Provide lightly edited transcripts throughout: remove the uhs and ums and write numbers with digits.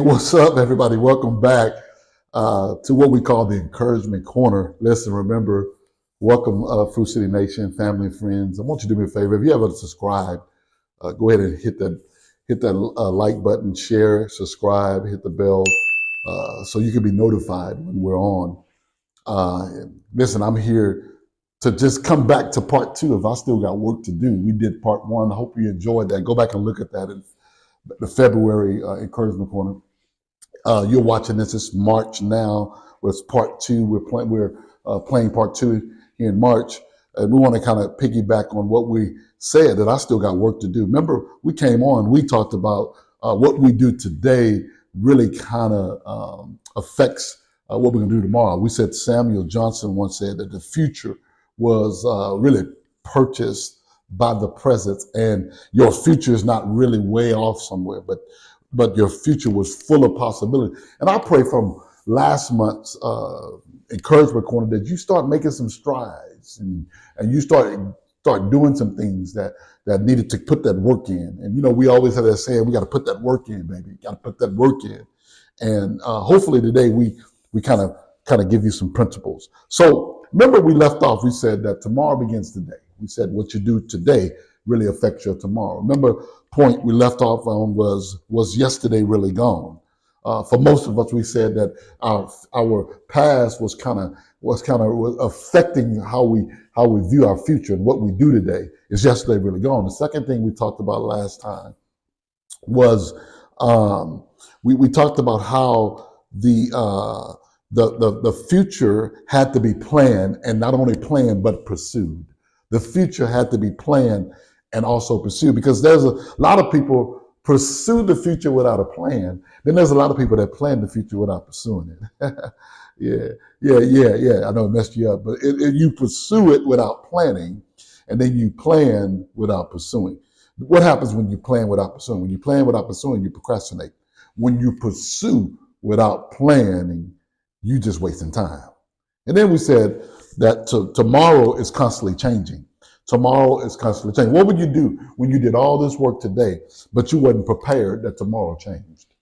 What's up, everybody? Welcome back to what we call the Encouragement Corner. Listen, remember, welcome, Fruit City Nation, family and friends. I want you to do me a favor. If you haven't subscribed, go ahead and hit that like button, share, subscribe, hit the bell, so you can be notified when we're on. Listen, I'm here to just come back to part two. If I still got work to do, we did part one. I hope you enjoyed that. Go back and look at that in the February Encouragement Corner. You're watching this. It's March now. It's part two. We're playing part two here in March, and we want to kind of piggyback on what we said that I still got work to do. Remember, we came on. We talked about what we do today really kind of affects what we're going to do tomorrow. We said Samuel Johnson once said that the future was really purchased by the present, and your future is not really way off somewhere, but your future was full of possibility. And I pray from last month's encouragement corner that you start making some strides and you start doing some things that needed to put that work in. And we always have that saying, we got to put that work in, baby. Got to put that work in. And hopefully today we kind of give you some principles. So remember, we left off. We said that tomorrow begins today. We said what you do today really affects your tomorrow. Remember, point we left off on was yesterday really gone? For most of us, we said that our past was kind of affecting how we view our future, and what we do today is yesterday really gone. The second thing we talked about last time was we talked about how the future had to be planned, and not only planned but pursued. The future had to be planned and also pursue, because there's a lot of people pursue the future without a plan. Then there's a lot of people that plan the future without pursuing it. Yeah. I know it messed you up, but you pursue it without planning, and then you plan without pursuing. What happens when you plan without pursuing? When you plan without pursuing, you procrastinate. When you pursue without planning, you just wasting time. And then we said that tomorrow is constantly changing. Tomorrow is constantly changing. What would you do when you did all this work today, but you wasn't prepared that tomorrow changed?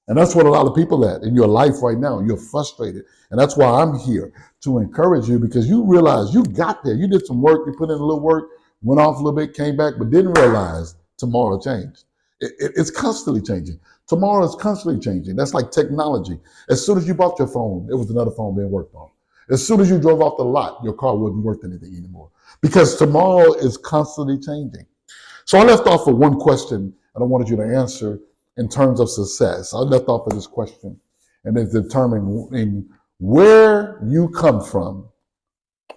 And that's what a lot of people at in your life right now. You're frustrated. And that's why I'm here to encourage you, because you realize you got there. You did some work, you put in a little work, went off a little bit, came back, but didn't realize tomorrow changed. It's constantly changing. Tomorrow is constantly changing. That's like technology. As soon as you bought your phone, it was another phone being worked on. As soon as you drove off the lot, your car wasn't worth anything anymore, because tomorrow is constantly changing. So I left off with one question, and I wanted you to answer in terms of success. I left off with this question, and it's determining where you come from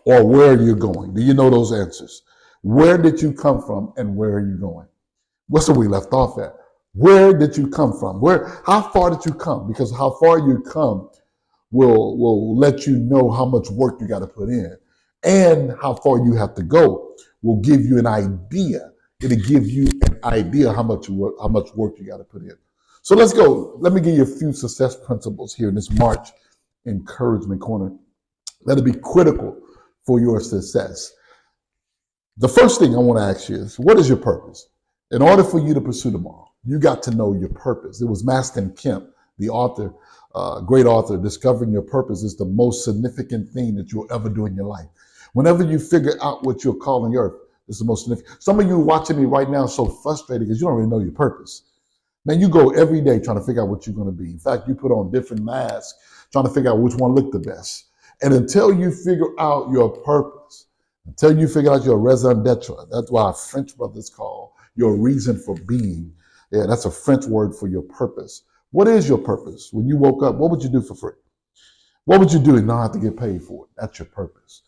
or where you're going. Do you know those answers? Where did you come from and where are you going? What's where we left off at? Where did you come from? How far did you come? Because how far you come will let you know how much work you got to put in, and how far you have to go will give you an idea. It'll give you an idea how much work you got to put in. So let's go. Let me give you a few success principles here in this March Encouragement Corner that'll be critical for your success. The first thing I want to ask you is, what is your purpose? In order for you to pursue tomorrow, you got to know your purpose. It was Mastin Kemp, the author, great author. Discovering your purpose is the most significant thing that you'll ever do in your life. Whenever you figure out what you're calling your earth, it's the most significant. Some of you watching me right now are so frustrated because you don't really know your purpose. Man, you go every day trying to figure out what you're going to be. In fact, you put on different masks trying to figure out which one looked the best. And until you figure out your purpose, until you figure out your raison d'etre, that's why French brothers call your reason for being. Yeah, that's a French word for your purpose. What is your purpose? When you woke up, what would you do for free? What would you do and not have to get paid for it? That's your purpose.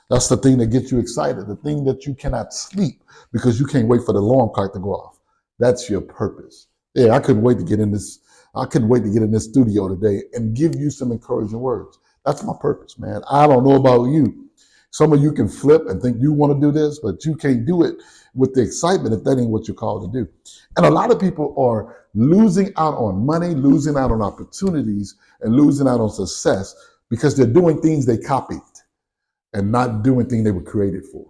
That's the thing that gets you excited, the thing that you cannot sleep because you can't wait for the alarm clock to go off. That's your purpose. Yeah, I couldn't wait to get in this. I couldn't wait to get in this studio today and give you some encouraging words. That's my purpose, man. I don't know about you. Some of you can flip and think you want to do this, but you can't do it with the excitement if that ain't what you're called to do. And a lot of people are losing out on money, losing out on opportunities, and losing out on success because they're doing things they copied and not doing things they were created for.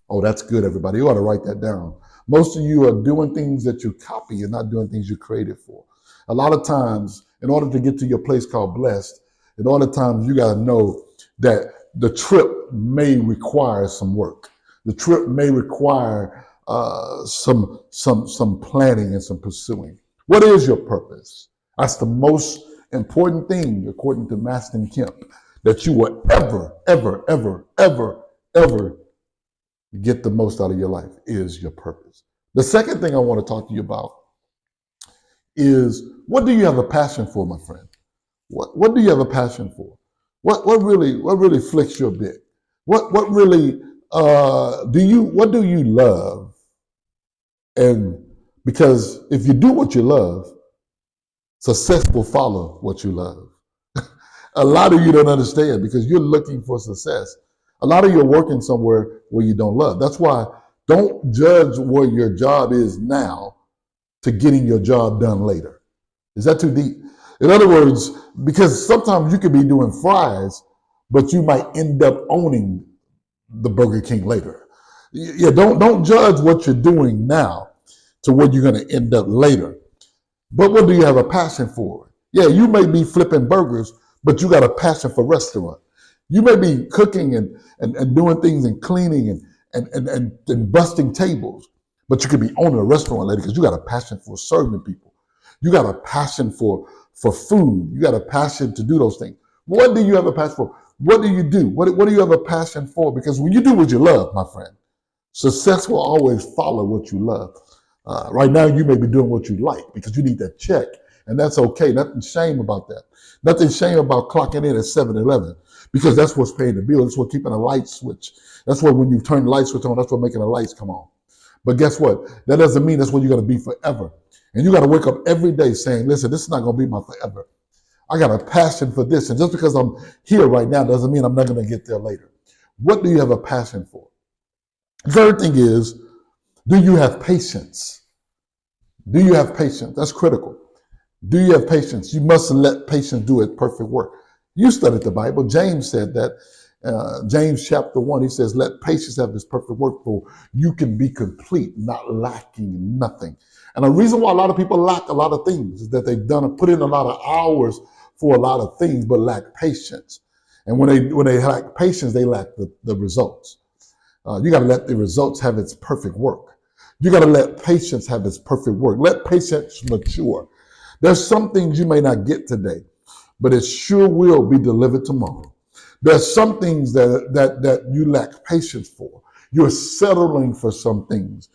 Oh, that's good, everybody. You ought to write that down. Most of you are doing things that you copy and not doing things you created for. A lot of times, in order to get to your place called blessed, in order times you got to know that the trip may require some work. The trip may require some planning and some pursuing. What is your purpose? That's the most important thing, according to Maston Kemp, that you will ever get the most out of your life is your purpose. The second thing I want to talk to you about is, what do you have a passion for, my friend? What do you have a passion for? What really flicks your bit? What really what do you love? And because if you do what you love, success will follow what you love. A lot of you don't understand because you're looking for success. A lot of you are working somewhere where you don't love. That's why don't judge where your job is now to getting your job done later. Is that too deep? In other words, because sometimes you could be doing fries, but you might end up owning the Burger King later. Yeah, don't judge what you're doing now to what you're going to end up later. But what do you have a passion for? Yeah, you may be flipping burgers, but you got a passion for restaurant. You may be cooking and doing things and cleaning and busting tables, but you could be owning a restaurant later because you got a passion for serving people. You got a passion for food. You got a passion to do those things. What do you have a passion for? What do you do? What do you have a passion for? Because when you do what you love, my friend, success will always follow what you love. Right now, you may be doing what you like because you need that check, and that's okay. Nothing shame about that. Nothing shame about clocking in at 7-Eleven because that's what's paying the bill. That's what's keeping a light switch. That's what when you turn the light switch on, that's what making the lights come on. But guess what? That doesn't mean that's what you're going to be forever. And you got to wake up every day saying, listen, this is not going to be my forever. I got a passion for this. And just because I'm here right now doesn't mean I'm not going to get there later. What do you have a passion for? Third thing is, do you have patience? Do you have patience? That's critical. Do you have patience? You must let patience do its perfect work. You studied the Bible. James said that. James chapter 1, he says, let patience have this perfect work, for you can be complete, not lacking nothing. And the reason why a lot of people lack a lot of things is that they've put in a lot of hours for a lot of things, but lack patience. And when they lack patience, they lack the results. You got to let the results have its perfect work. You got to let patience have its perfect work. Let patience mature. There's some things you may not get today, but it sure will be delivered tomorrow. There's some things that you lack patience for. You're settling for some things.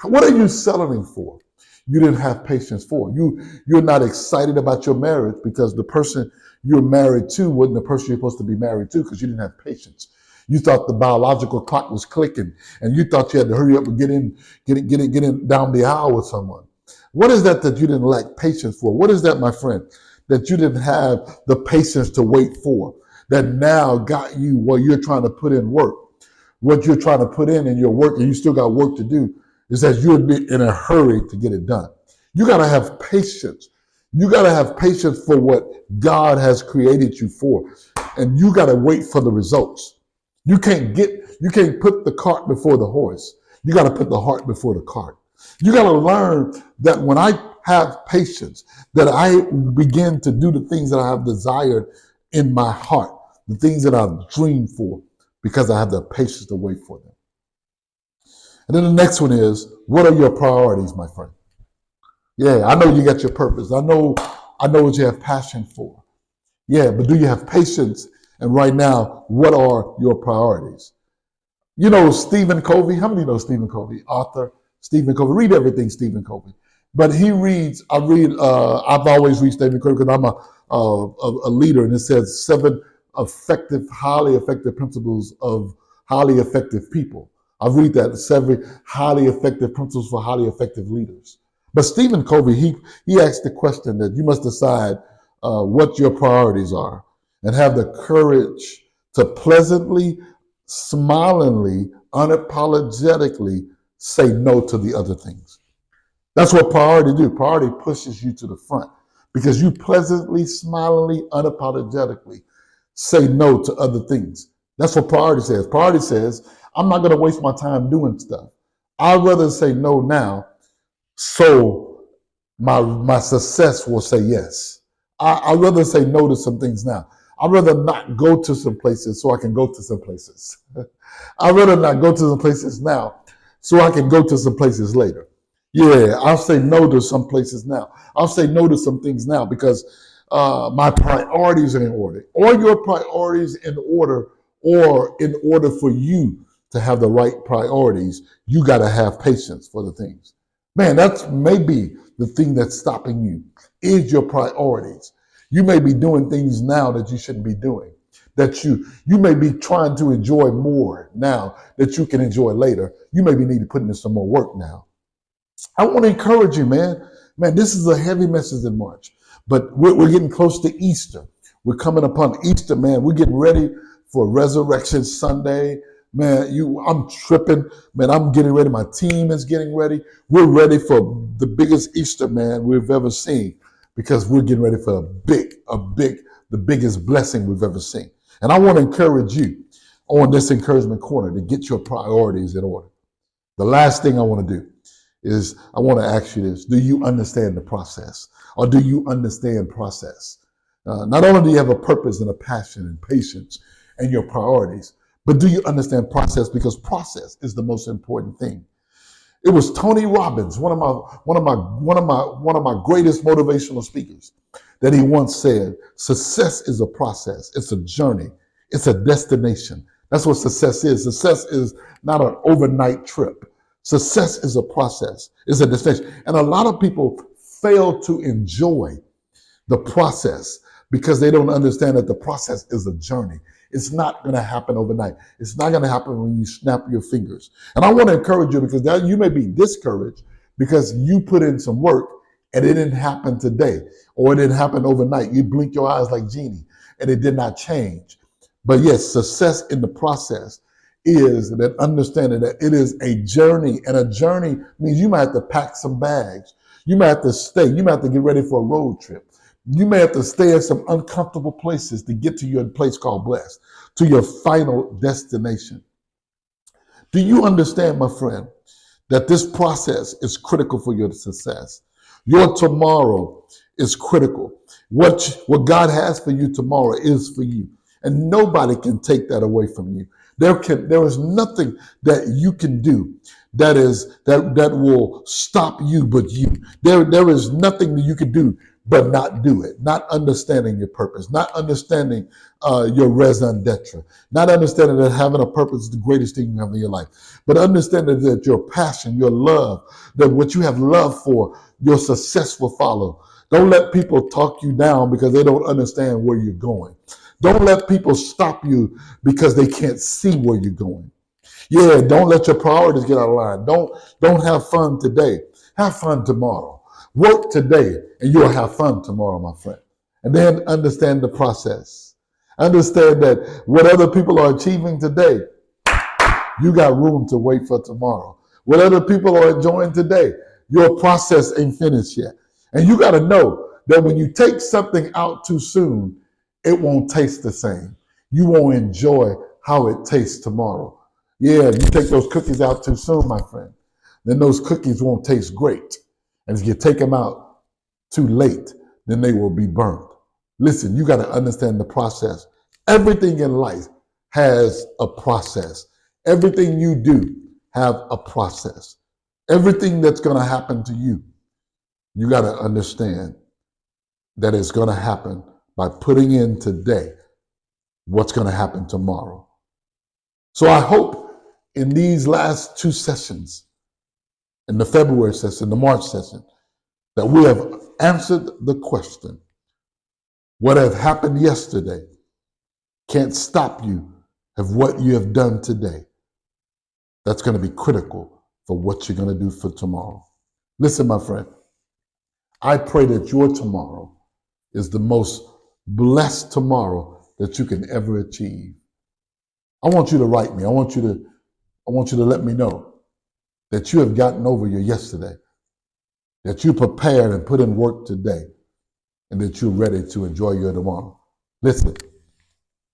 What are you settling for? You didn't have patience for. You're not excited about your marriage because the person you're married to wasn't the person you're supposed to be married to because you didn't have patience. You thought the biological clock was clicking, and you thought you had to hurry up and get in down the aisle with someone. What is that you didn't lack patience for? What is that, my friend, that you didn't have the patience to wait for? That now got you while you're trying to put in work. What you're trying to put in your work, and you still got work to do, is that you're in a hurry to get it done. You got to have patience. You got to have patience for what God has created you for. And you got to wait for the results. You can't put the cart before the horse. You got to put the heart before the cart. You got to learn that when I have patience, that I begin to do the things that I have desired in my heart, the things that I've dreamed for, because I have the patience to wait for them. And then the next one is, what are your priorities, my friend? Yeah, I know you got your purpose. I know what you have passion for. Yeah, but do you have patience? And right now, what are your priorities? You know Stephen Covey. How many know Stephen Covey? Author Stephen Covey. Read everything Stephen Covey. But I've always read Stephen Covey because I'm a leader, and it says 7 highly effective principles of highly effective people. I read that 7 highly effective principles for highly effective leaders. But Stephen Covey, he asked the question that you must decide what your priorities are and have the courage to pleasantly, smilingly, unapologetically say no to the other things. That's what priority do. Priority pushes you to the front because you pleasantly, smilingly, unapologetically say no to other things. That's what priority says. Priority says, I'm not going to waste my time doing stuff. I'd rather say no now so my success will say yes. I'd rather say no to some things now. I'd rather not go to some places so I can go to some places. I'd rather not go to some places now so I can go to some places later. Yeah, I'll say no to some places now. I'll say no to some things now because my priorities are in order. Or your priorities in order, or in order for you to have the right priorities, you got to have patience for the things. Man, that's maybe the thing that's stopping you is your priorities. You may be doing things now that you shouldn't be doing. That you may be trying to enjoy more now that you can enjoy later. You may be needing to put in some more work now. I want to encourage you, man. Man, this is a heavy message in March, but we're getting close to Easter. We're coming upon Easter, man. We're getting ready for Resurrection Sunday. Man, I'm tripping. Man, I'm getting ready. My team is getting ready. We're ready for the biggest Easter, man, we've ever seen because we're getting ready for the biggest blessing we've ever seen. And I want to encourage you on this encouragement corner to get your priorities in order. The last thing I want to do is I want to ask you this. Do you understand the process? Or do you understand process? Not only do you have a purpose and a passion and patience and your priorities, but do you understand process? Because process is the most important thing. It was Tony Robbins, one of my greatest motivational speakers, that he once said, success is a process, it's a journey, it's a destination. That's what success is. Success is not an overnight trip. Success is a process, it's a destination. And a lot of people fail to enjoy the process because they don't understand that the process is a journey. It's not going to happen overnight. It's not going to happen when you snap your fingers. And I want to encourage you because now you may be discouraged because you put in some work and it didn't happen today or it didn't happen overnight. You blink your eyes like Genie and it did not change. But yes, success in the process is that understanding that it is a journey, and a journey means you might have to pack some bags. You might have to stay. You might have to get ready for a road trip. You may have to stay in some uncomfortable places to get to your place called blessed, to your final destination. Do you understand, my friend, that this process is critical for your success? Your tomorrow is critical. What God has for you tomorrow is for you. And nobody can take that away from you. There is nothing that you can do that will stop you but you. There is nothing that you can do but not do it. Not understanding your purpose, not understanding your raison d'etre, not understanding that having a purpose is the greatest thing you have in your life, but understanding that your passion, your love, that what you have love for, your success will follow. Don't let people talk you down because they don't understand where you're going. Don't let people stop you because they can't see where you're going. Yeah, don't let your priorities get out of line. Don't have fun today. Have fun tomorrow. Work today and you'll have fun tomorrow, my friend. And then understand the process. Understand that what other people are achieving today, you got room to wait for tomorrow. What other people are enjoying today, your process ain't finished yet. And you got to know that when you take something out too soon, it won't taste the same. You won't enjoy how it tastes tomorrow. Yeah, you take those cookies out too soon, my friend, then those cookies won't taste great. And if you take them out too late, then they will be burnt. Listen, you got to understand the process. Everything in life has a process. Everything you do have a process. Everything that's going to happen to you, you got to understand that it's going to happen by putting in today what's going to happen tomorrow. So I hope in these last two sessions, in the February session, the March session, that we have answered the question, what have happened yesterday can't stop you of what you have done today. That's going to be critical for what you're going to do for tomorrow. Listen, my friend, I pray that your tomorrow is the most blessed tomorrow that you can ever achieve. I want you to write me. I want you to let me know that you have gotten over your yesterday, that you prepared and put in work today, and that you're ready to enjoy your tomorrow. Listen,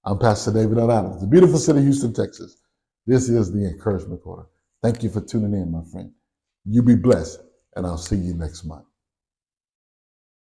I'm Pastor David L. Adams, the beautiful city of Houston, Texas. This is the Encouragement Corner. Thank you for tuning in, my friend. You be blessed, and I'll see you next month.